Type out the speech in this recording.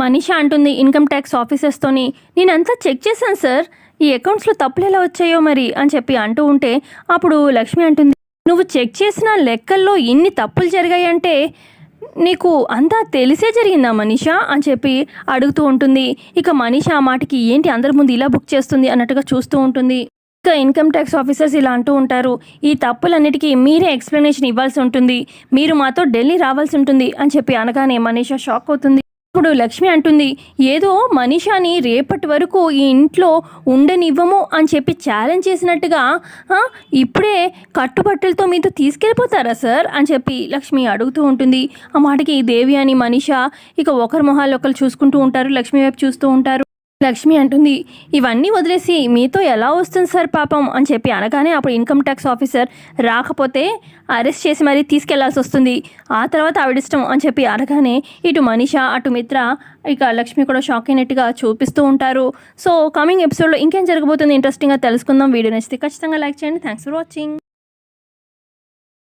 మనీషా అంటుంది income tax ఆఫీసర్స్తోని, నేనంతా check చేశాను సార్, ఈ అకౌంట్స్లో తప్పులు ఎలా వచ్చాయో మరి అని చెప్పి అంటూ ఉంటే అప్పుడు లక్ష్మి అంటుంది, నువ్వు చెక్ చేసిన లెక్కల్లో ఇన్ని తప్పులు జరిగాయంటే నీకు అంతా తెలిసే జరిగిందా మనీషా అని చెప్పి అడుగుతూ ఉంటుంది. ఇక మనీషా ఆ మాటకి ఏంటి అందరి ముందు ఇలా బుక్ చేస్తుంది అన్నట్టుగా చూస్తూ ఉంటుంది. ఇక ఇన్కమ్ ట్యాక్స్ ఆఫీసర్స్ ఇలా అంటూ ఉంటారు, ఈ తప్పులన్నిటికీ మీరే ఎక్స్ప్లెనేషన్ ఇవ్వాల్సి ఉంటుంది, మీరు మాతో ఢిల్లీ రావాల్సి ఉంటుంది అని చెప్పి అనగానే మనీషా షాక్ అవుతుంది. ఇప్పుడు లక్ష్మి అంటుంది, ఏదో మనీషాని రేపటి వరకు ఈ ఇంట్లో ఉండనివ్వము అని చెప్పి ఛాలెంజ్ చేసినట్టుగా ఇప్పుడే కట్టుబట్టలతో మీతో తీసుకెళ్ళిపోతారా సార్ అని చెప్పి లక్ష్మి అడుగుతూ ఉంటుంది. ఆ మాటకి దేవి అని మనీషా ఇక ఒకరి మొహాలు ఒకరు చూసుకుంటూ ఉంటారు, లక్ష్మి వైపు చూస్తూ ఉంటారు. లక్ష్మి అంటుంది, ఇవన్నీ వదిలేసి మీతో ఎలా వస్తుంది సార్ పాపం అని చెప్పి అనగానే అప్పుడు ఇన్కమ్ ట్యాక్స్ ఆఫీసర్ రాకపోతే అరెస్ట్ చేసి మరీ తీసుకెళ్లాల్సి వస్తుంది, ఆ తర్వాత ఆవిడిష్టం అని చెప్పి అనగానే ఇటు మనీషా అటు మిత్ర ఇక లక్ష్మి కూడా షాక్ అయినట్టుగా చూపిస్తూ ఉంటారు. సో కమింగ్ ఎపిసోడ్లో ఇంకేం జరగబోతుంది ఇంట్రెస్టింగ్గా తెలుసుకుందాం. వీడియో నచ్చితే ఖచ్చితంగా లైక్ చేయండి. Thanks for watching.